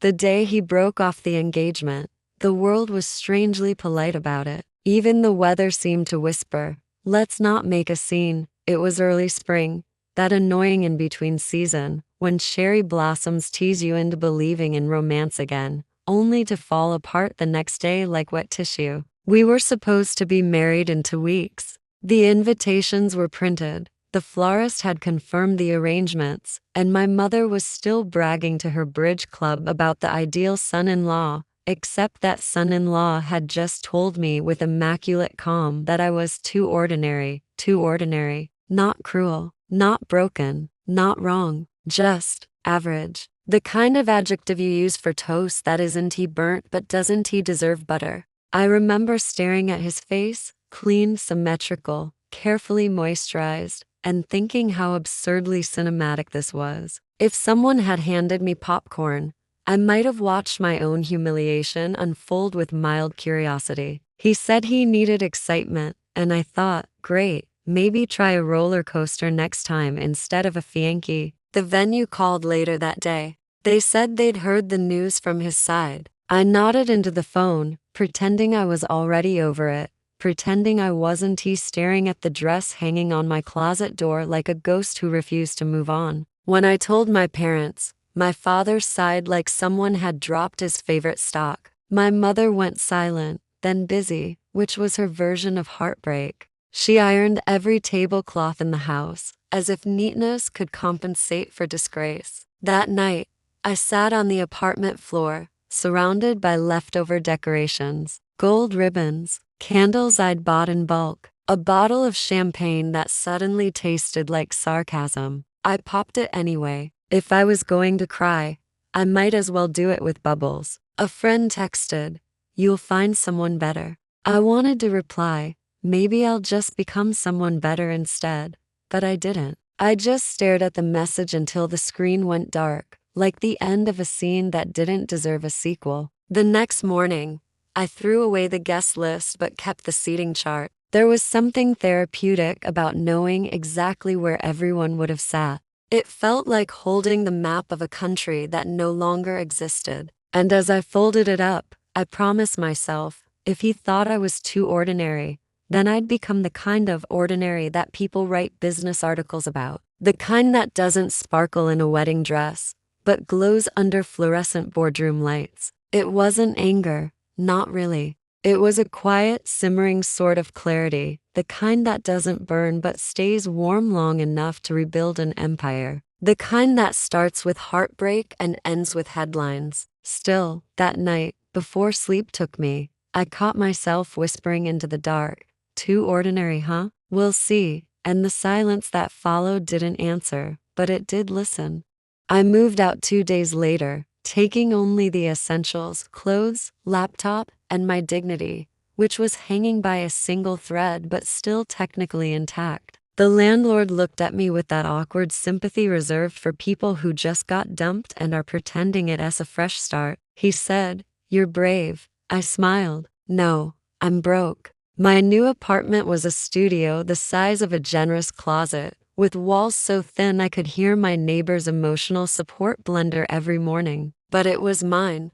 The day he broke off the engagement, the world was strangely polite about it. Even the weather seemed to whisper, "Let's not make a scene." It was early spring, that annoying in-between season, when cherry blossoms tease you into believing in romance again, only to fall apart the next day like wet tissue. We were supposed to be married in 2 weeks. The invitations were printed, the florist had confirmed the arrangements, and my mother was still bragging to her bridge club about the ideal son-in-law, except that son-in-law had just told me with immaculate calm that I was too ordinary, not cruel, not broken, not wrong, just average. The kind of adjective you use for toast that isn't he burnt but doesn't he deserve butter. I remember staring at his face, clean, symmetrical, carefully moisturized, and thinking how absurdly cinematic this was. If someone had handed me popcorn, I might have watched my own humiliation unfold with mild curiosity. He said he needed excitement, and I thought, great, maybe try a roller coaster next time instead of a Fianchi. The venue called later that day. They said they'd heard the news from his side. I nodded into the phone, pretending I was already over it, pretending I wasn't staring at the dress hanging on my closet door like a ghost who refused to move on. When I told my parents, my father sighed like someone had dropped his favorite stock. My mother went silent, then busy, which was her version of heartbreak. She ironed every tablecloth in the house, as if neatness could compensate for disgrace. That night, I sat on the apartment floor, surrounded by leftover decorations, gold ribbons, candles I'd bought in bulk, a bottle of champagne that suddenly tasted like sarcasm. I popped it anyway. If I was going to cry, I might as well do it with bubbles. A friend texted, "You'll find someone better." I wanted to reply, maybe I'll just become someone better instead, but I didn't. I just stared at the message until the screen went dark, like the end of a scene that didn't deserve a sequel. The next morning, I threw away the guest list but kept the seating chart. There was something therapeutic about knowing exactly where everyone would have sat. It felt like holding the map of a country that no longer existed. And as I folded it up, I promised myself, if he thought I was too ordinary, then I'd become the kind of ordinary that people write business articles about. The kind that doesn't sparkle in a wedding dress, but glows under fluorescent boardroom lights. It wasn't anger, not really. It was a quiet, simmering sort of clarity, the kind that doesn't burn but stays warm long enough to rebuild an empire. The kind that starts with heartbreak and ends with headlines. Still, that night, before sleep took me, I caught myself whispering into the dark, "Too ordinary, huh? We'll see." And the silence that followed didn't answer, but it did listen. I moved out 2 days later, taking only the essentials, clothes, laptop, and my dignity, which was hanging by a single thread but still technically intact. The landlord looked at me with that awkward sympathy reserved for people who just got dumped and are pretending it as a fresh start. He said, "You're brave." I smiled. "No, I'm broke." My new apartment was a studio the size of a generous closet, with walls so thin I could hear my neighbor's emotional support blender every morning. But it was mine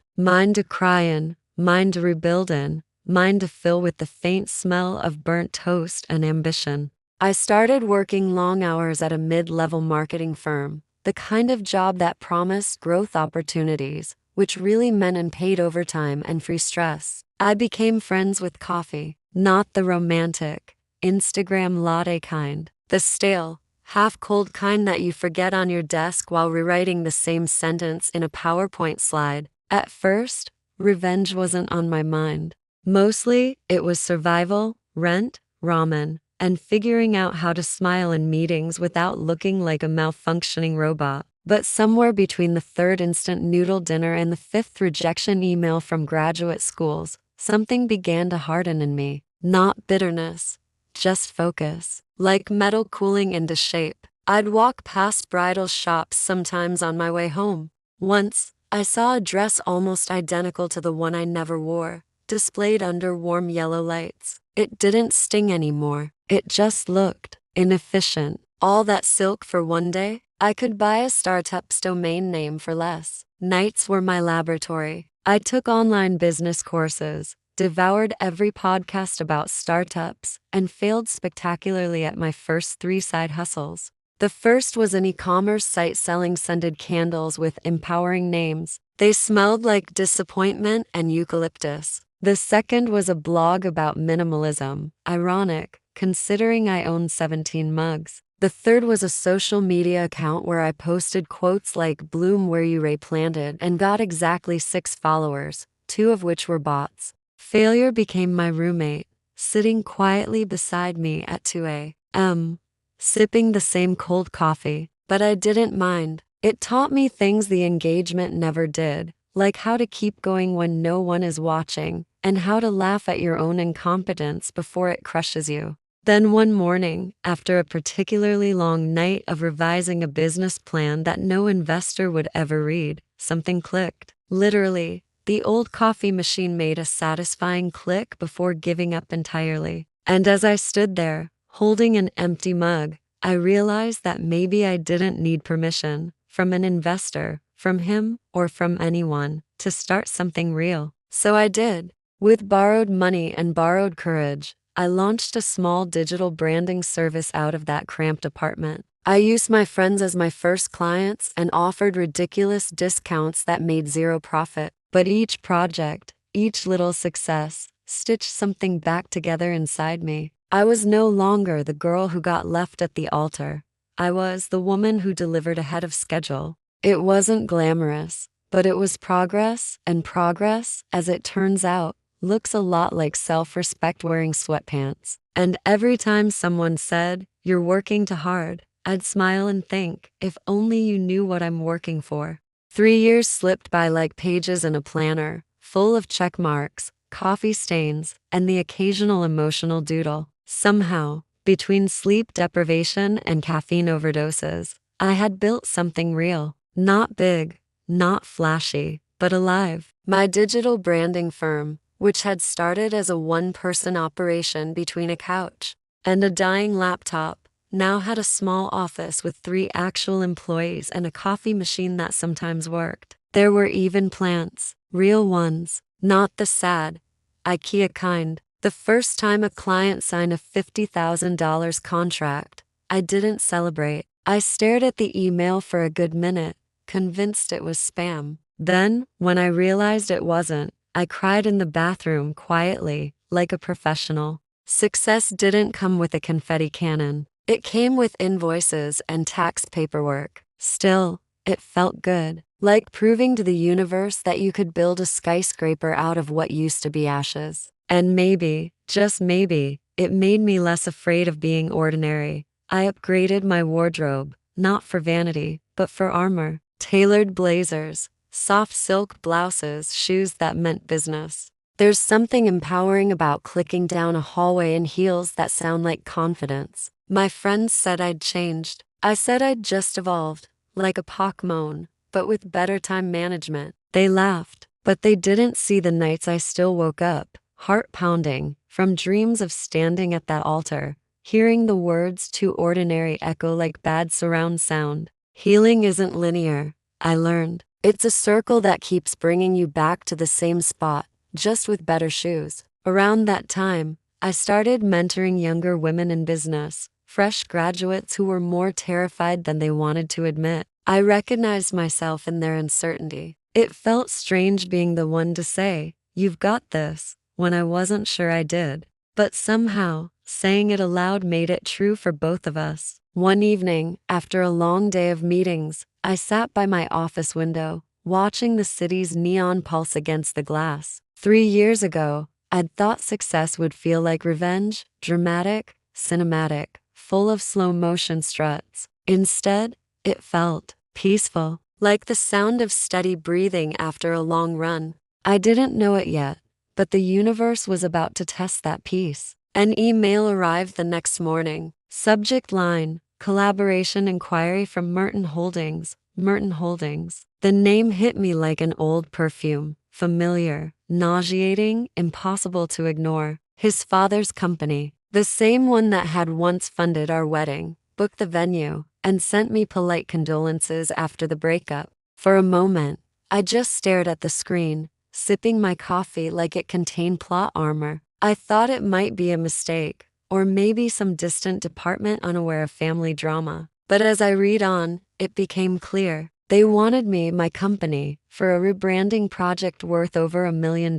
to cry in, mine to rebuild in, mine to fill with the faint smell of burnt toast and ambition. I started working long hours at a mid-level marketing firm, the kind of job that promised growth opportunities, which really meant unpaid overtime and free stress. I became friends with coffee, not the romantic, Instagram latte kind, the stale, half-cold kind that you forget on your desk while rewriting the same sentence in a PowerPoint slide. At first, revenge wasn't on my mind. Mostly, it was survival, rent, ramen, and figuring out how to smile in meetings without looking like a malfunctioning robot. But somewhere between the third instant noodle dinner and the fifth rejection email from graduate schools, something began to harden in me. Not bitterness, just focus. Like metal cooling into shape. I'd walk past bridal shops sometimes on my way home. Once, I saw a dress almost identical to the one I never wore, displayed under warm yellow lights. It didn't sting anymore. It just looked inefficient. All that silk for one day? I could buy a startup's domain name for less. Nights were my laboratory. I took online business courses, devoured every podcast about startups, and failed spectacularly at my first 3 side hustles. The first was an e-commerce site selling scented candles with empowering names. They smelled like disappointment and eucalyptus. The second was a blog about minimalism, ironic, considering I own 17 mugs. The third was a social media account where I posted quotes like "bloom where you planted" and got exactly 6 followers, 2 of which were bots. Failure became my roommate, sitting quietly beside me at 2 a.m., sipping the same cold coffee. But I didn't mind. It taught me things the engagement never did, like how to keep going when no one is watching, and how to laugh at your own incompetence before it crushes you. Then one morning, after a particularly long night of revising a business plan that no investor would ever read, something clicked. Literally, the old coffee machine made a satisfying click before giving up entirely. And as I stood there, holding an empty mug, I realized that maybe I didn't need permission from an investor, from him, or from anyone to start something real. So I did. With borrowed money and borrowed courage, I launched a small digital branding service out of that cramped apartment. I used my friends as my first clients and offered ridiculous discounts that made zero profit. But each project, each little success, stitched something back together inside me. I was no longer the girl who got left at the altar. I was the woman who delivered ahead of schedule. It wasn't glamorous, but it was progress, and progress, as it turns out, looks a lot like self-respect wearing sweatpants. And every time someone said, "You're working too hard," I'd smile and think, if only you knew what I'm working for. 3 years slipped by like pages in a planner, full of check marks, coffee stains, and the occasional emotional doodle. Somehow, between sleep deprivation and caffeine overdoses, I had built something real. Not big, not flashy, but alive. My digital branding firm, which had started as a one-person operation between a couch and a dying laptop, now had a small office with 3 actual employees and a coffee machine that sometimes worked. There were even plants, real ones, not the sad, IKEA kind. The first time a client signed a $50,000 contract, I didn't celebrate. I stared at the email for a good minute, convinced it was spam. Then, when I realized it wasn't, I cried in the bathroom quietly, like a professional. Success didn't come with a confetti cannon. It came with invoices and tax paperwork. Still, it felt good, like proving to the universe that you could build a skyscraper out of what used to be ashes. And maybe, just maybe, it made me less afraid of being ordinary. I upgraded my wardrobe, not for vanity, but for armor. Tailored blazers, soft silk blouses, shoes that meant business. There's something empowering about clicking down a hallway in heels that sound like confidence. My friends said I'd changed. I said I'd just evolved, like a Pokémon, but with better time management. They laughed, but they didn't see the nights I still woke up, heart pounding, from dreams of standing at that altar, hearing the words too ordinary echo like bad surround sound. Healing isn't linear, I learned. It's a circle that keeps bringing you back to the same spot, just with better shoes. Around that time, I started mentoring younger women in business, fresh graduates who were more terrified than they wanted to admit. I recognized myself in their uncertainty. It felt strange being the one to say, "You've got this," when I wasn't sure I did. But somehow, saying it aloud made it true for both of us. One evening, after a long day of meetings, I sat by my office window, watching the city's neon pulse against the glass. 3 years ago, I'd thought success would feel like revenge, dramatic, cinematic, full of slow-motion struts. Instead, it felt peaceful, like the sound of steady breathing after a long run. I didn't know it yet, but the universe was about to test that peace. An email arrived the next morning. Subject line, collaboration inquiry from Merton Holdings. Merton Holdings. The name hit me like an old perfume, familiar, nauseating, impossible to ignore. His father's company, the same one that had once funded our wedding, booked the venue, and sent me polite condolences after the breakup. For a moment, I just stared at the screen, sipping my coffee like it contained plot armor. I thought it might be a mistake, or maybe some distant department unaware of family drama. But as I read on, it became clear. They wanted me, my company, for a rebranding project worth over $1 million.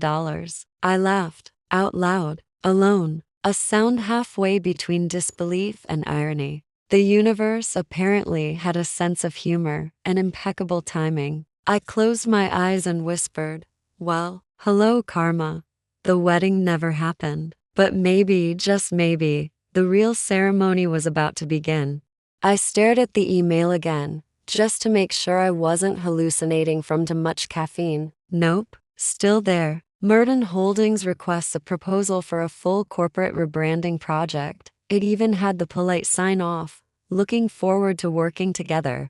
I laughed, out loud, alone, a sound halfway between disbelief and irony. The universe apparently had a sense of humor and impeccable timing. I closed my eyes and whispered, well, hello, karma. The wedding never happened. But maybe, just maybe, the real ceremony was about to begin. I stared at the email again, just to make sure I wasn't hallucinating from too much caffeine. Nope, still there. Merton Holdings requests a proposal for a full corporate rebranding project. It even had the polite sign-off, looking forward to working together.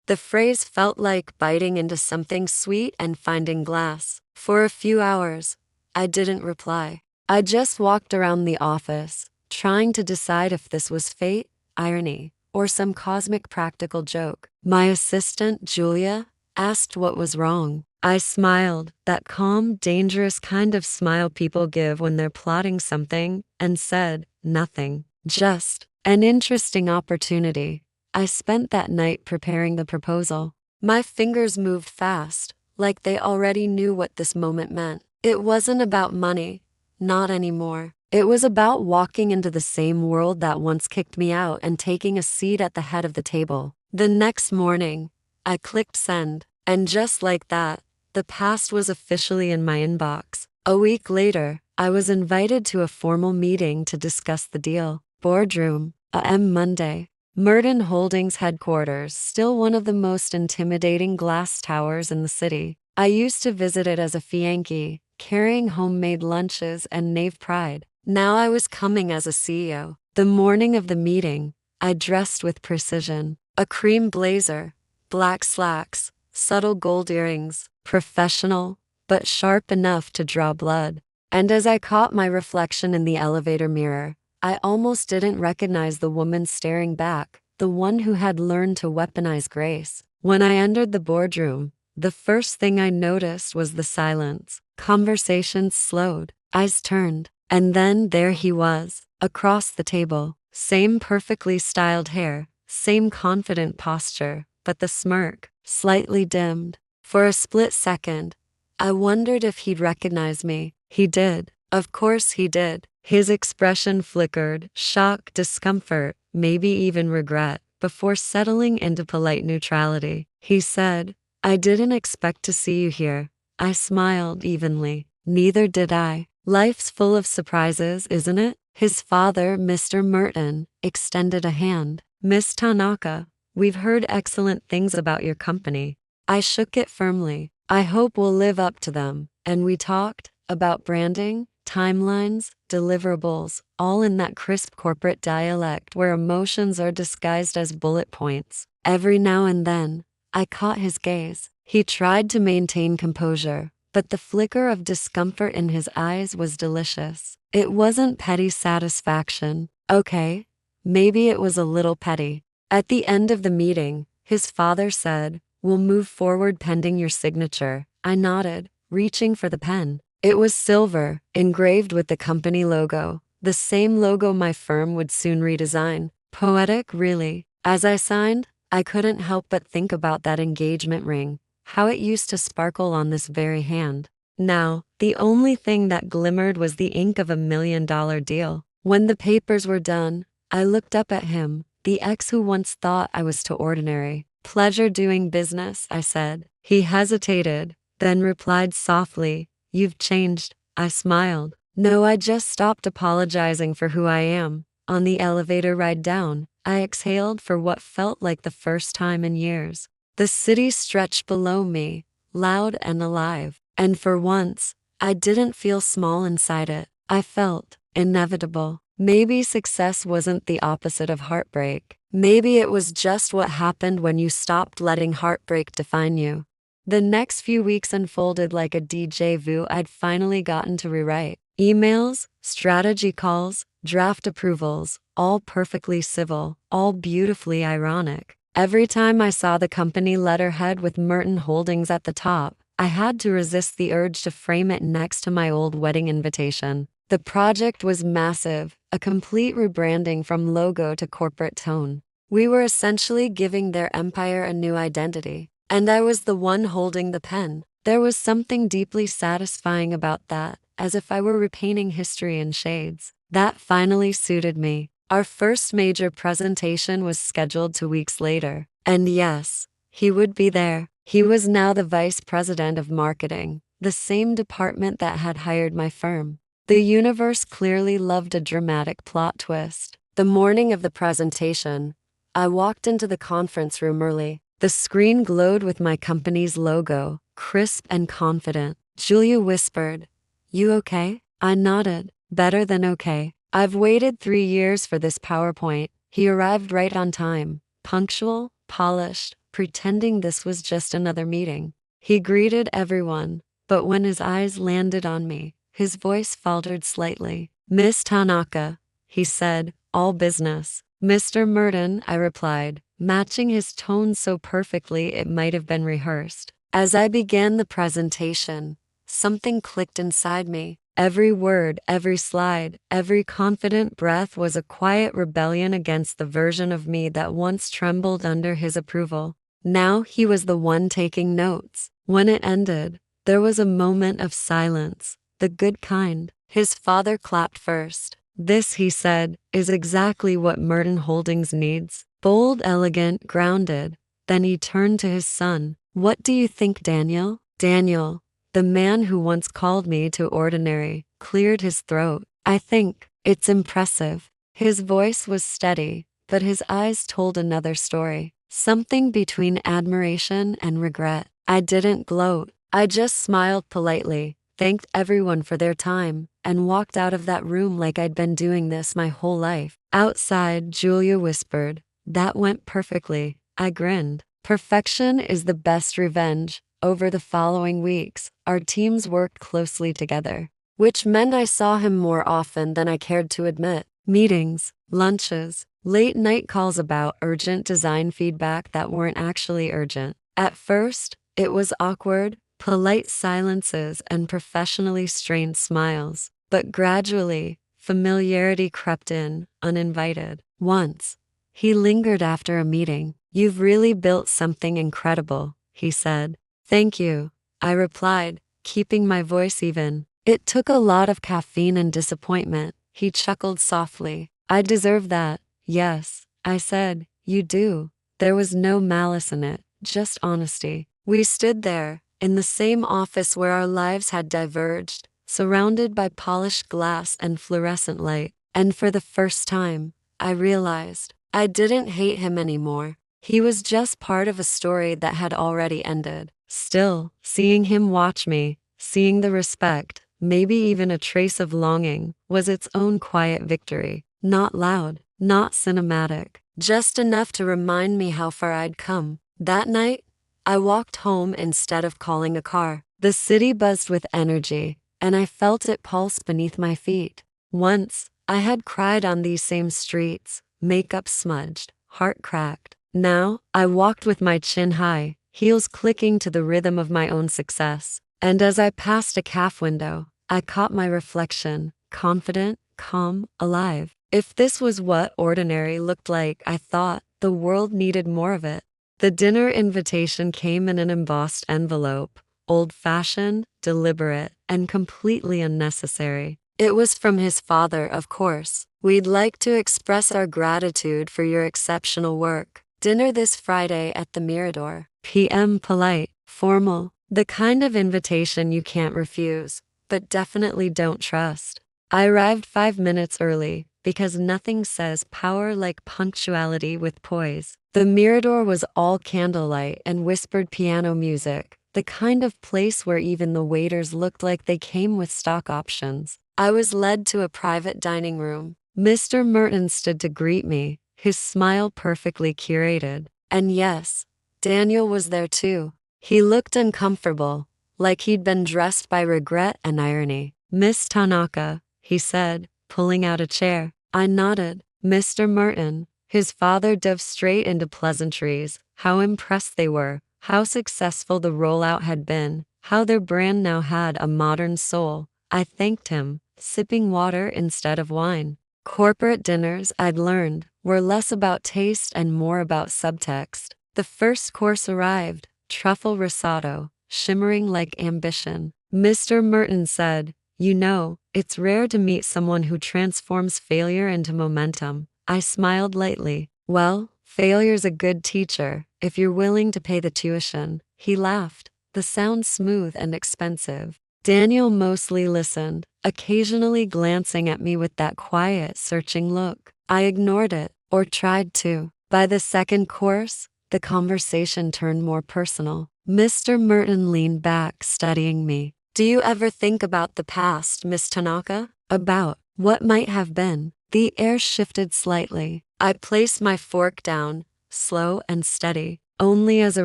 The phrase felt like biting into something sweet and finding glass. For a few hours, I didn't reply. I just walked around the office, trying to decide if this was fate, irony, or some cosmic practical joke. My assistant, Julia, asked what was wrong. I smiled, that calm, dangerous kind of smile people give when they're plotting something, and said, nothing. Just an interesting opportunity. I spent that night preparing the proposal. My fingers moved fast, like they already knew what this moment meant. It wasn't about money, not anymore. It was about walking into the same world that once kicked me out and taking a seat at the head of the table. The next morning, I clicked send, and just like that, the past was officially in my inbox. A week later, I was invited to a formal meeting to discuss the deal. Boardroom, AM Monday. Merton Holdings headquarters, still one of the most intimidating glass towers in the city. I used to visit it as a Yankee, carrying homemade lunches and naive pride. Now I was coming as a CEO. The morning of the meeting, I dressed with precision. A cream blazer, black slacks, subtle gold earrings, professional, but sharp enough to draw blood. And as I caught my reflection in the elevator mirror, I almost didn't recognize the woman staring back, the one who had learned to weaponize grace. When I entered the boardroom, the first thing I noticed was the silence. Conversations slowed, eyes turned, and then there he was, across the table. Same perfectly styled hair, same confident posture, but the smirk, slightly dimmed. For a split second, I wondered if he'd recognize me. He did. Of course he did. His expression flickered, shock, discomfort, maybe even regret, before settling into polite neutrality. He said, I didn't expect to see you here. I smiled evenly. Neither did I. Life's full of surprises, isn't it? His father, Mr. Merton, extended a hand. Miss Tanaka, we've heard excellent things about your company. I shook it firmly. I hope we'll live up to them. And we talked about branding, timelines, deliverables, all in that crisp corporate dialect where emotions are disguised as bullet points. Every now and then, I caught his gaze. He tried to maintain composure, but the flicker of discomfort in his eyes was delicious. It wasn't petty satisfaction. Okay, maybe it was a little petty. At the end of the meeting, his father said, we'll move forward pending your signature. I nodded, reaching for the pen. It was silver, engraved with the company logo, the same logo my firm would soon redesign. Poetic, really. As I signed, I couldn't help but think about that engagement ring, how it used to sparkle on this very hand. Now, the only thing that glimmered was the ink of $1 million deal. When the papers were done, I looked up at him, the ex who once thought I was too ordinary. Pleasure doing business, I said. He hesitated, then replied softly, you've changed. I smiled. No, I just stopped apologizing for who I am. On the elevator ride down, I exhaled for what felt like the first time in years. The city stretched below me, loud and alive. And for once, I didn't feel small inside it. I felt inevitable. Maybe success wasn't the opposite of heartbreak. Maybe it was just what happened when you stopped letting heartbreak define you. The next few weeks unfolded like a déjà vu I'd finally gotten to rewrite. Emails, strategy calls, draft approvals, all perfectly civil, all beautifully ironic. Every time I saw the company letterhead with Merton Holdings at the top, I had to resist the urge to frame it next to my old wedding invitation. The project was massive, a complete rebranding from logo to corporate tone. We were essentially giving their empire a new identity, and I was the one holding the pen. There was something deeply satisfying about that, as if I were repainting history in shades. That finally suited me. Our first major presentation was scheduled 2 weeks later. And yes, he would be there. He was now the vice president of marketing, the same department that had hired my firm. The universe clearly loved a dramatic plot twist. The morning of the presentation, I walked into the conference room early. The screen glowed with my company's logo, crisp and confident. Julia whispered, "You okay?" I nodded. "Better than okay. I've waited 3 years for this PowerPoint." He arrived right on time, punctual, polished, pretending this was just another meeting. He greeted everyone, but when his eyes landed on me, his voice faltered slightly. "Miss Tanaka," he said, "all business." "Mr. Merton," I replied, matching his tone so perfectly it might have been rehearsed. As I began the presentation, something clicked inside me. Every word, every slide, every confident breath was a quiet rebellion against the version of me that once trembled under his approval. Now he was the one taking notes. When it ended, there was a moment of silence, the good kind. His father clapped first. "This," he said, "is exactly what Merton Holdings needs. Bold, elegant, grounded." Then he turned to his son. "What do you think, Daniel?" Daniel, the man who once called me to ordinary, cleared his throat. "I think it's impressive." His voice was steady, but his eyes told another story. Something between admiration and regret. I didn't gloat. I just smiled politely, thanked everyone for their time, and walked out of that room like I'd been doing this my whole life. Outside, Julia whispered, "That went perfectly." I grinned. Perfection is the best revenge. Over the following weeks, our teams worked closely together, which meant I saw him more often than I cared to admit. Meetings, lunches, late night calls about urgent design feedback that weren't actually urgent. At first, it was awkward, polite silences and professionally strained smiles. But gradually, familiarity crept in, uninvited. Once, he lingered after a meeting. "You've really built something incredible," he said. "Thank you," I replied, keeping my voice even. "It took a lot of caffeine and disappointment." He chuckled softly. "I deserve that." "Yes," I said, "you do." There was no malice in it, just honesty. We stood there, in the same office where our lives had diverged, surrounded by polished glass and fluorescent light. And for the first time, I realized I didn't hate him anymore. He was just part of a story that had already ended. Still, seeing him watch me, seeing the respect, maybe even a trace of longing, was its own quiet victory. Not loud, not cinematic, just enough to remind me how far I'd come. That night, I walked home instead of calling a car. The city buzzed with energy, and I felt it pulse beneath my feet. Once, I had cried on these same streets, makeup smudged, heart cracked. Now, I walked with my chin high, heels clicking to the rhythm of my own success. And as I passed a cafe window, I caught my reflection, confident, calm, alive. If this was what ordinary looked like, I thought, the world needed more of it. The dinner invitation came in an embossed envelope, old-fashioned, deliberate, and completely unnecessary. It was from his father, of course. "We'd like to express our gratitude for your exceptional work. Dinner this Friday at the Mirador." PM polite, formal, the kind of invitation you can't refuse, but definitely don't trust. I arrived 5 minutes early, because nothing says power like punctuality with poise. The Mirador was all candlelight and whispered piano music, the kind of place where even the waiters looked like they came with stock options. I was led to a private dining room. Mr. Merton stood to greet me, his smile perfectly curated. And yes, Daniel was there too. He looked uncomfortable, like he'd been dressed by regret and irony. "Miss Tanaka," he said, pulling out a chair. I nodded. "Mr. Merton." His father dove straight into pleasantries, how impressed they were, how successful the rollout had been, how their brand now had a modern soul. I thanked him, sipping water instead of wine. Corporate dinners, I'd learned, were less about taste and more about subtext. The first course arrived, truffle risotto, shimmering like ambition. Mr. Merton said, "You know, it's rare to meet someone who transforms failure into momentum." I smiled lightly. "Well, failure's a good teacher, if you're willing to pay the tuition." He laughed, the sound smooth and expensive. Daniel mostly listened, occasionally glancing at me with that quiet, searching look. I ignored it, or tried to. By the second course, the conversation turned more personal. Mr. Merton leaned back, studying me. "Do you ever think about the past, Miss Tanaka? About what might have been?" The air shifted slightly. I placed my fork down, slow and steady. "Only as a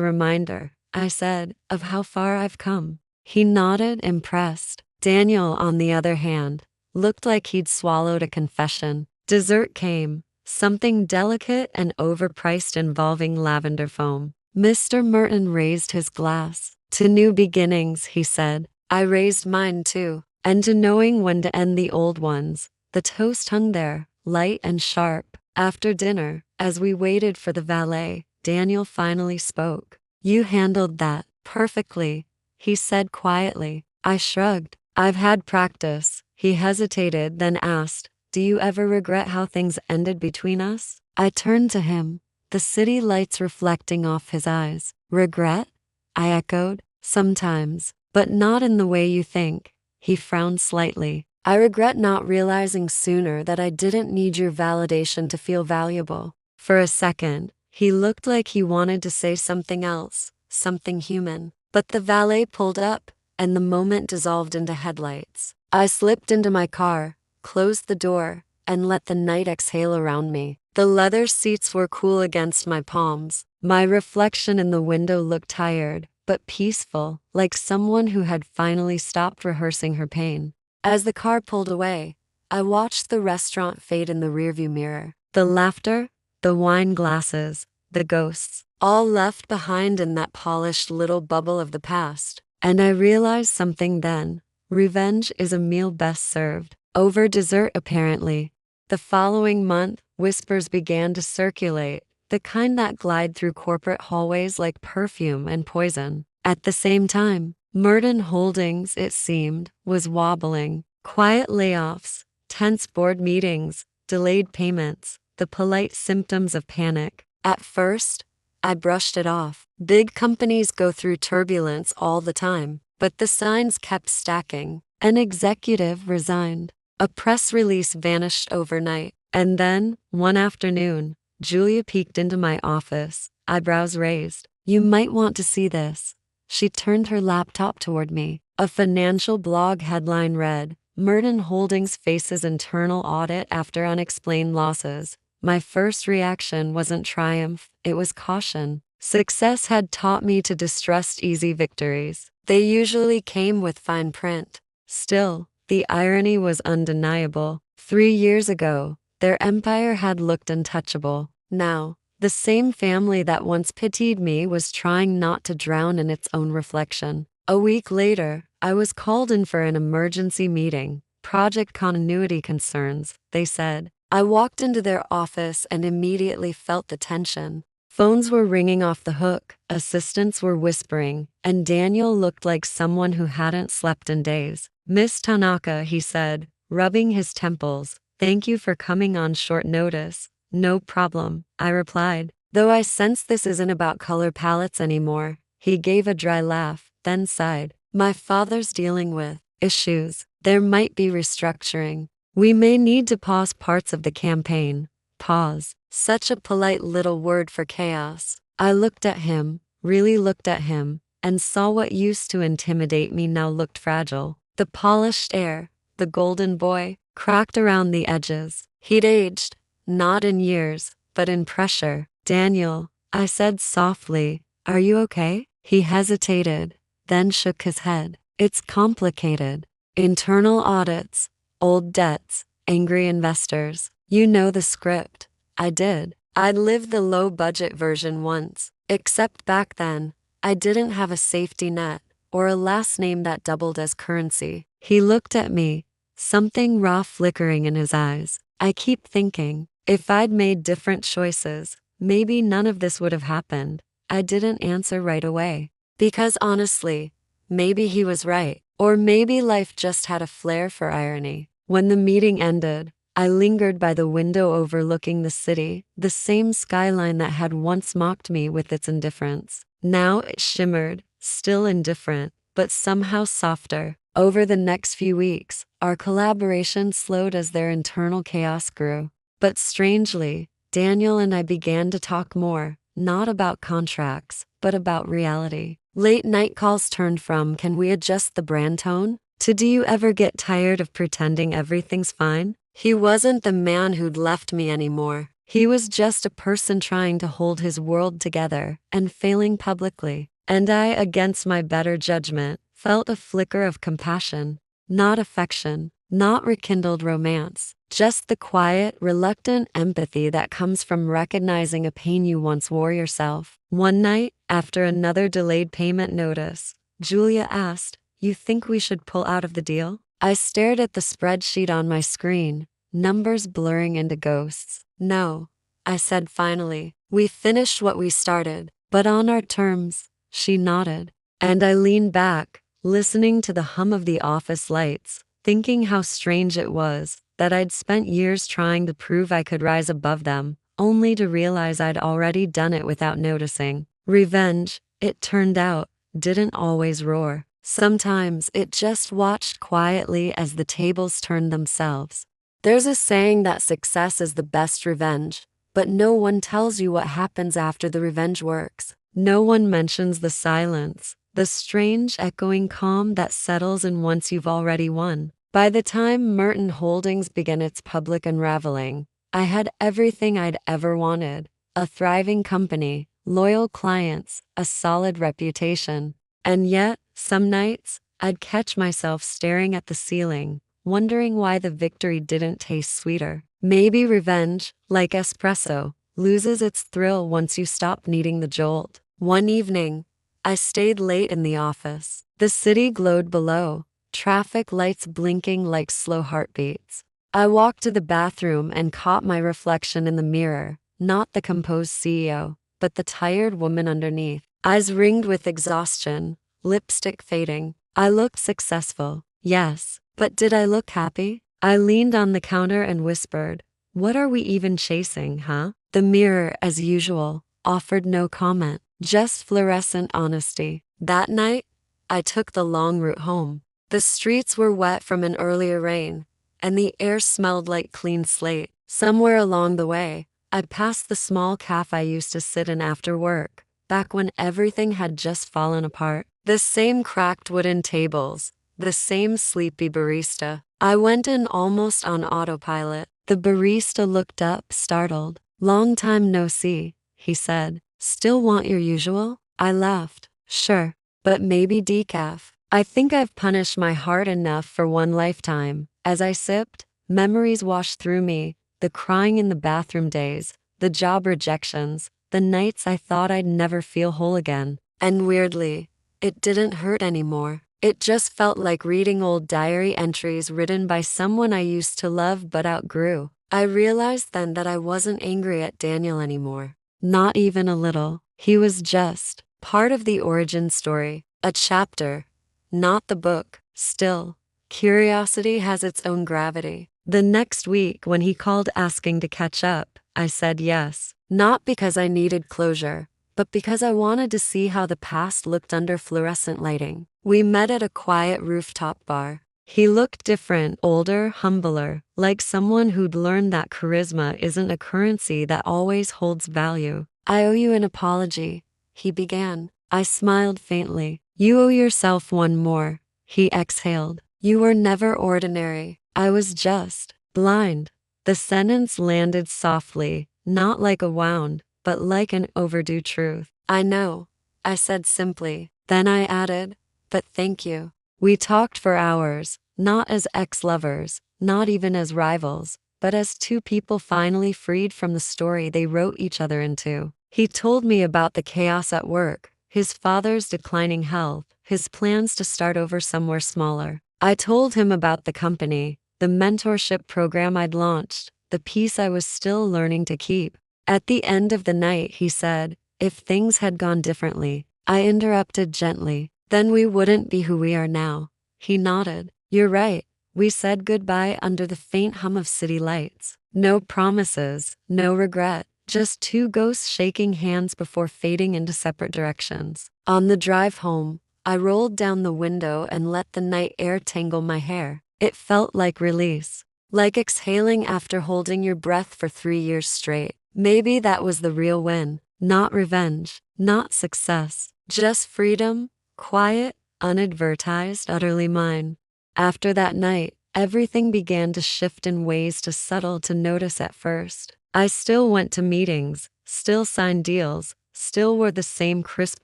reminder," I said, "of how far I've come." He nodded, impressed. Daniel, on the other hand, looked like he'd swallowed a confession. Dessert came, something delicate and overpriced involving lavender foam. Mr. Merton raised his glass. "To new beginnings," he said. I raised mine too. "And to knowing when to end the old ones." The toast hung there, light and sharp. After dinner, as we waited for the valet, Daniel finally spoke. "You handled that perfectly," he said quietly. I shrugged. "I've had practice." He hesitated, then asked, "Do you ever regret how things ended between us?" I turned to him, the city lights reflecting off his eyes. "Regret?" I echoed. "Sometimes, but not in the way you think." He frowned slightly. "I regret not realizing sooner that I didn't need your validation to feel valuable." For a second, he looked like he wanted to say something else, something human. But the valet pulled up, and the moment dissolved into headlights. I slipped into my car, closed the door, and let the night exhale around me. The leather seats were cool against my palms. My reflection in the window looked tired, but peaceful, like someone who had finally stopped rehearsing her pain. As the car pulled away, I watched the restaurant fade in the rearview mirror. The laughter, the wine glasses, the ghosts, all left behind in that polished little bubble of the past. And I realized something then. Revenge is a meal best served over dessert, apparently. The following month, whispers began to circulate, the kind that glide through corporate hallways like perfume and poison. At the same time, Merton Holdings, it seemed, was wobbling. Quiet layoffs, tense board meetings, delayed payments, the polite symptoms of panic. At first, I brushed it off. Big companies go through turbulence all the time, but the signs kept stacking. An executive resigned. A press release vanished overnight. And then, one afternoon, Julia peeked into my office, eyebrows raised. "You might want to see this." She turned her laptop toward me. A financial blog headline read, "Merton Holdings faces internal audit after unexplained losses." My first reaction wasn't triumph, it was caution. Success had taught me to distrust easy victories. They usually came with fine print. Still, the irony was undeniable. 3 years ago, their empire had looked untouchable. Now, the same family that once pitied me was trying not to drown in its own reflection. A week later, I was called in for an emergency meeting. "Project continuity concerns," they said. I walked into their office and immediately felt the tension. Phones were ringing off the hook, assistants were whispering, and Daniel looked like someone who hadn't slept in days. "Miss Tanaka," he said, rubbing his temples, "thank you for coming on short notice." "No problem," I replied, "though I sense this isn't about color palettes anymore." He gave a dry laugh, then sighed. "My father's dealing with issues. There might be restructuring. We may need to pause parts of the campaign." Pause. Such a polite little word for chaos. I looked at him, really looked at him, and saw what used to intimidate me now looked fragile. The polished air, the golden boy, cracked around the edges. He'd aged, not in years, but in pressure. "Daniel," I said softly, "are you okay?" He hesitated, then shook his head. "It's complicated. Internal audits, old debts, angry investors. You know the script." I did. I'd lived the low-budget version once, except back then, I didn't have a safety net or a last name that doubled as currency. He looked at me, something raw flickering in his eyes. I keep thinking, if I'd made different choices, maybe none of this would have happened. I didn't answer right away. Because honestly, maybe he was right. Or maybe life just had a flair for irony. When the meeting ended, I lingered by the window overlooking the city, the same skyline that had once mocked me with its indifference. Now it shimmered, still indifferent, but somehow softer. Over the next few weeks, our collaboration slowed as their internal chaos grew. But strangely, Daniel and I began to talk more, not about contracts, but about reality. Late night calls turned from "can we adjust the brand tone?" to "do you ever get tired of pretending everything's fine?" He wasn't the man who'd left me anymore. He was just a person trying to hold his world together and failing publicly. And I, against my better judgment, felt a flicker of compassion. Not affection, not rekindled romance, just the quiet, reluctant empathy that comes from recognizing a pain you once wore yourself. One night, after another delayed payment notice, Julia asked, "You think we should pull out of the deal?" I stared at the spreadsheet on my screen, numbers blurring into ghosts. "No," I said finally. "We finished what we started, but on our terms." She nodded. And I leaned back, listening to the hum of the office lights, thinking how strange it was that I'd spent years trying to prove I could rise above them, only to realize I'd already done it without noticing. Revenge, it turned out, didn't always roar. Sometimes it just watched quietly as the tables turned themselves. There's a saying that success is the best revenge, but no one tells you what happens after the revenge works. No one mentions the silence, the strange echoing calm that settles in once you've already won. By the time Merton Holdings began its public unraveling, I had everything I'd ever wanted: a thriving company, loyal clients, a solid reputation. And yet, some nights, I'd catch myself staring at the ceiling, wondering why the victory didn't taste sweeter. Maybe revenge, like espresso, loses its thrill once you stop needing the jolt. One evening, I stayed late in the office. The city glowed below, traffic lights blinking like slow heartbeats. I walked to the bathroom and caught my reflection in the mirror, not the composed CEO, but the tired woman underneath. Eyes ringed with exhaustion, lipstick fading. I looked successful, yes, but did I look happy? I leaned on the counter and whispered, "What are we even chasing, huh?" The mirror, as usual, offered no comment, just fluorescent honesty. That night, I took the long route home. The streets were wet from an earlier rain, and the air smelled like clean slate. Somewhere along the way, I passed the small cafe I used to sit in after work, back when everything had just fallen apart. The same cracked wooden tables, the same sleepy barista. I went in almost on autopilot. The barista looked up, startled. "Long time no see," he said. "Still want your usual?" I laughed. "Sure, but maybe decaf. I think I've punished my heart enough for one lifetime." As I sipped, memories washed through me, the crying in the bathroom days, the job rejections, the nights I thought I'd never feel whole again. And weirdly, it didn't hurt anymore. It just felt like reading old diary entries written by someone I used to love but outgrew. I realized then that I wasn't angry at Daniel anymore. Not even a little. He was just part of the origin story, a chapter, not the book. Still, curiosity has its own gravity. The next week, when he called asking to catch up, I said yes. Not because I needed closure, but because I wanted to see how the past looked under fluorescent lighting. We met at a quiet rooftop bar. He looked different, older, humbler, like someone who'd learned that charisma isn't a currency that always holds value. "I owe you an apology," he began. I smiled faintly. "You owe yourself one more," he exhaled. "You were never ordinary. I was just blind." The sentence landed softly, not like a wound, but like an overdue truth. "I know," I said simply. Then I added, "But thank you." We talked for hours, not as ex-lovers, not even as rivals, but as two people finally freed from the story they wrote each other into. He told me about the chaos at work, his father's declining health, his plans to start over somewhere smaller. I told him about the company, the mentorship program I'd launched, the peace I was still learning to keep. At the end of the night, he said, if things had gone differently, I interrupted gently, then we wouldn't be who we are now. He nodded. You're right. We said goodbye under the faint hum of city lights. No promises, no regret, just two ghosts shaking hands before fading into separate directions. On the drive home, I rolled down the window and let the night air tangle my hair. It felt like release, like exhaling after holding your breath for 3 years straight. Maybe that was the real win. Not revenge, not success, just freedom, quiet, unadvertised, utterly mine. After that night, everything began to shift in ways too subtle to notice at first. I still went to meetings, still signed deals, still wore the same crisp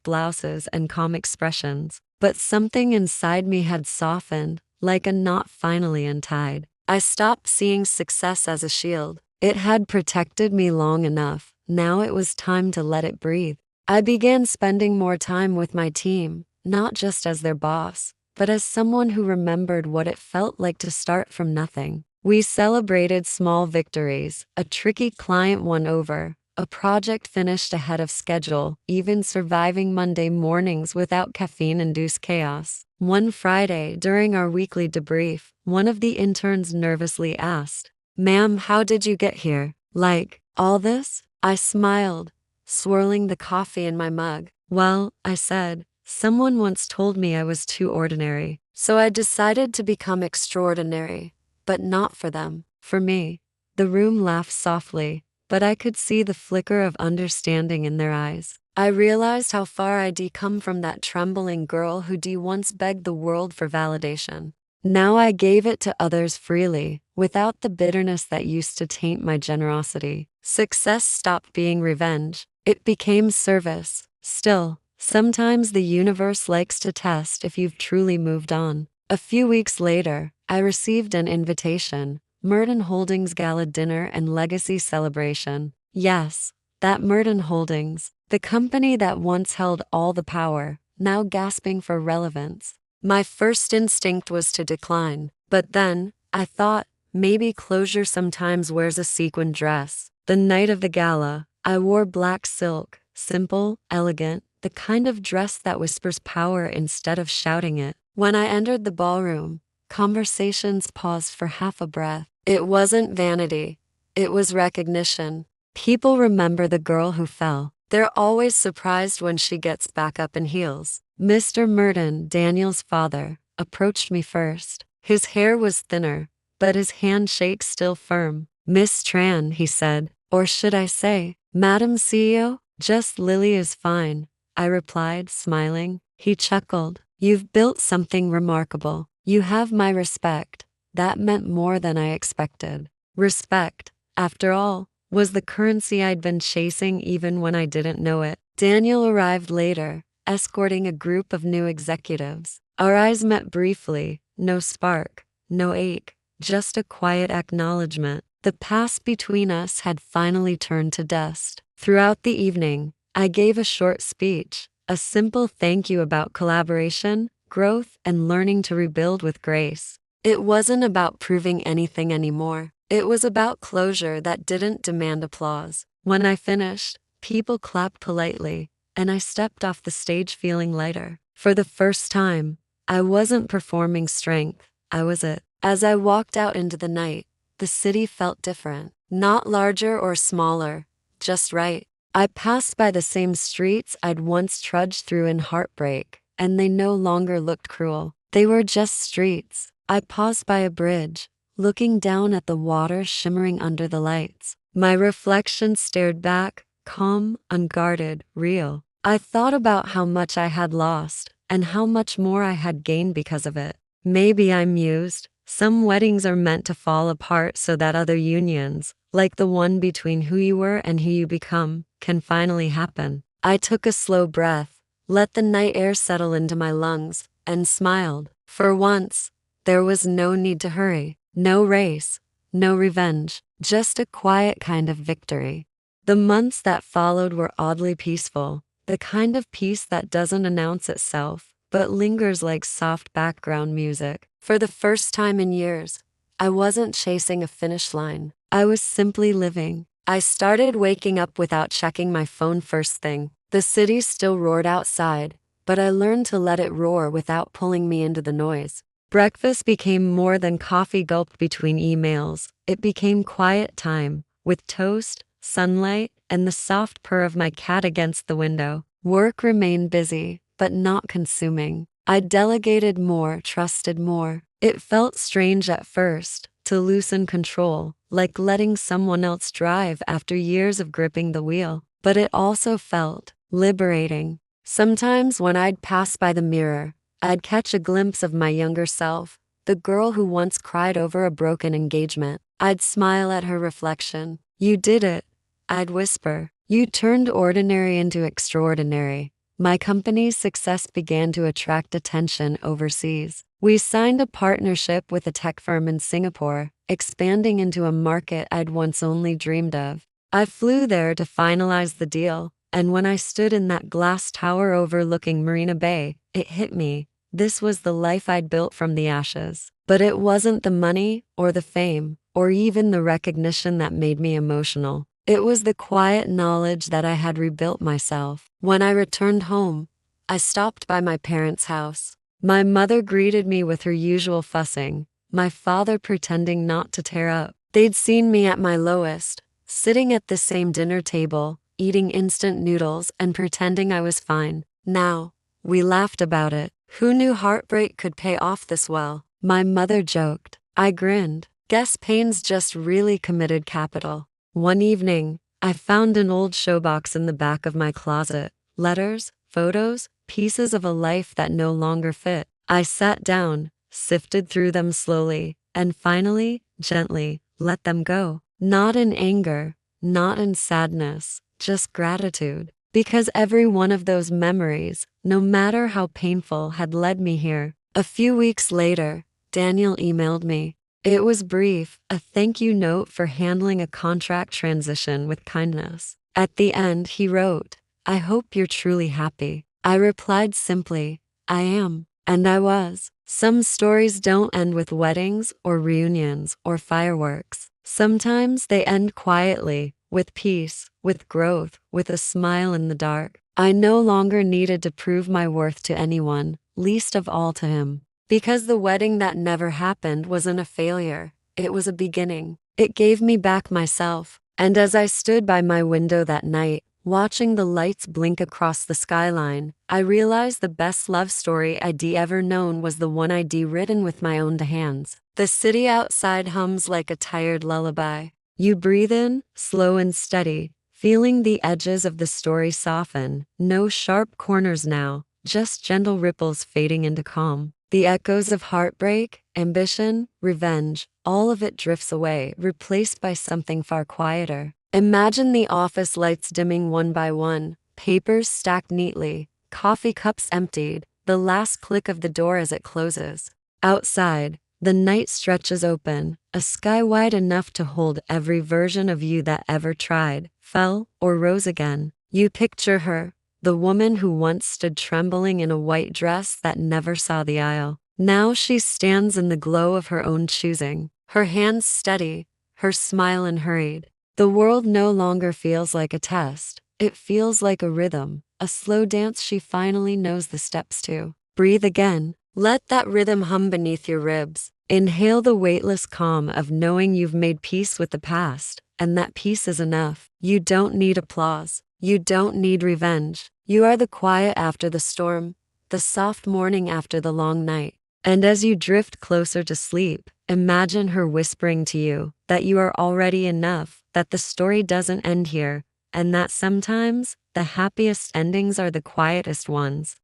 blouses and calm expressions, but something inside me had softened, like a knot finally untied. I stopped seeing success as a shield. It had protected me long enough. Now it was time to let it breathe. I began spending more time with my team, not just as their boss, but as someone who remembered what it felt like to start from nothing. We celebrated small victories, a tricky client won over, a project finished ahead of schedule, even surviving Monday mornings without caffeine-induced chaos. One Friday, during our weekly debrief, one of the interns nervously asked, "Ma'am, how did you get here? Like, all this?" I smiled, swirling the coffee in my mug. Well, I said, someone once told me I was too ordinary, so I decided to become extraordinary. But not for them, for me. The room laughed softly, but I could see the flicker of understanding in their eyes. I realized how far I'd come from that trembling girl who'd once begged the world for validation. Now I gave it to others freely, without the bitterness that used to taint my generosity. Success stopped being revenge. It became service. Still, sometimes the universe likes to test if you've truly moved on. A few weeks later, I received an invitation, Merton Holdings Gala Dinner and Legacy Celebration. Yes, that Merton Holdings, the company that once held all the power, now gasping for relevance. My first instinct was to decline, but then, I thought, maybe closure sometimes wears a sequin dress. The night of the gala, I wore black silk, simple, elegant, the kind of dress that whispers power instead of shouting it. When I entered the ballroom, conversations paused for half a breath. It wasn't vanity, it was recognition. People remember the girl who fell. They're always surprised when she gets back up in heels. Mr. Merton, Daniel's father, approached me first. His hair was thinner, but his handshake still firm. "Miss Tran," he said, or should I say, "Madam CEO?" "Just Lily is fine," I replied, smiling. He chuckled. "You've built something remarkable. You have my respect." That meant more than I expected. Respect, after all, was the currency I'd been chasing even when I didn't know it. Daniel arrived later, escorting a group of new executives. Our eyes met briefly, no spark, no ache, just a quiet acknowledgement. The past between us had finally turned to dust. Throughout the evening, I gave a short speech, a simple thank you about collaboration, growth, and learning to rebuild with grace. It wasn't about proving anything anymore. It was about closure that didn't demand applause. When I finished, people clapped politely, and I stepped off the stage feeling lighter. For the first time, I wasn't performing strength, I was it. As I walked out into the night, the city felt different. Not larger or smaller, just right. I passed by the same streets I'd once trudged through in heartbreak, and they no longer looked cruel. They were just streets. I paused by a bridge, looking down at the water shimmering under the lights. My reflection stared back, calm, unguarded, real. I thought about how much I had lost, and how much more I had gained because of it. Maybe I mused, some weddings are meant to fall apart so that other unions, like the one between who you were and who you become, can finally happen. I took a slow breath, let the night air settle into my lungs, and smiled. For once, there was no need to hurry, no race, no revenge, just a quiet kind of victory. The months that followed were oddly peaceful, the kind of peace that doesn't announce itself, but lingers like soft background music. For the first time in years, I wasn't chasing a finish line. I was simply living. I started waking up without checking my phone first thing. The city still roared outside, but I learned to let it roar without pulling me into the noise. Breakfast became more than coffee gulped between emails. It became quiet time, with toast, sunlight, and the soft purr of my cat against the window. Work remained busy, but not consuming. I delegated more, trusted more. It felt strange at first, to loosen control, like letting someone else drive after years of gripping the wheel. But it also felt liberating. Sometimes when I'd pass by the mirror, I'd catch a glimpse of my younger self, the girl who once cried over a broken engagement. I'd smile at her reflection. "You did it," I'd whisper. "You turned ordinary into extraordinary." My company's success began to attract attention overseas. We signed a partnership with a tech firm in Singapore, expanding into a market I'd once only dreamed of. I flew there to finalize the deal, and when I stood in that glass tower overlooking Marina Bay, it hit me. This was the life I'd built from the ashes. But it wasn't the money, or the fame, or even the recognition that made me emotional. It was the quiet knowledge that I had rebuilt myself. When I returned home, I stopped by my parents' house. My mother greeted me with her usual fussing, my father pretending not to tear up. They'd seen me at my lowest, sitting at the same dinner table, eating instant noodles and pretending I was fine. Now, we laughed about it. Who knew heartbreak could pay off this well? My mother joked. I grinned. Guess pain's just really committed capital. One evening, I found an old showbox in the back of my closet. Letters, photos, pieces of a life that no longer fit. I sat down, sifted through them slowly, and finally, gently, let them go. Not in anger, not in sadness, just gratitude. Because every one of those memories, no matter how painful, had led me here. A few weeks later, Daniel emailed me. It was brief, a thank you note for handling a contract transition with kindness. At the end, he wrote, "I hope you're truly happy." I replied simply, "I am." And I was. Some stories don't end with weddings or reunions or fireworks. Sometimes they end quietly, with peace, with growth, with a smile in the dark. I no longer needed to prove my worth to anyone, least of all to him. Because the wedding that never happened wasn't a failure, it was a beginning. It gave me back myself. And as I stood by my window that night, watching the lights blink across the skyline, I realized the best love story I'd ever known was the one I'd written with my own hands. The city outside hums like a tired lullaby. You breathe in, slow and steady, feeling the edges of the story soften. No sharp corners now, just gentle ripples fading into calm. The echoes of heartbreak, ambition, revenge, all of it drifts away, replaced by something far quieter. Imagine the office lights dimming one by one, papers stacked neatly, coffee cups emptied, the last click of the door as it closes. Outside, the night stretches open, a sky wide enough to hold every version of you that ever tried, fell, or rose again. You picture her, the woman who once stood trembling in a white dress that never saw the aisle. Now she stands in the glow of her own choosing, her hands steady, her smile unhurried. The world no longer feels like a test. It feels like a rhythm, a slow dance she finally knows the steps to. Breathe again. Let that rhythm hum beneath your ribs. Inhale the weightless calm of knowing you've made peace with the past, and that peace is enough. You don't need applause. You don't need revenge. You are the quiet after the storm, the soft morning after the long night. And as you drift closer to sleep, imagine her whispering to you that you are already enough, that the story doesn't end here, and that sometimes the happiest endings are the quietest ones.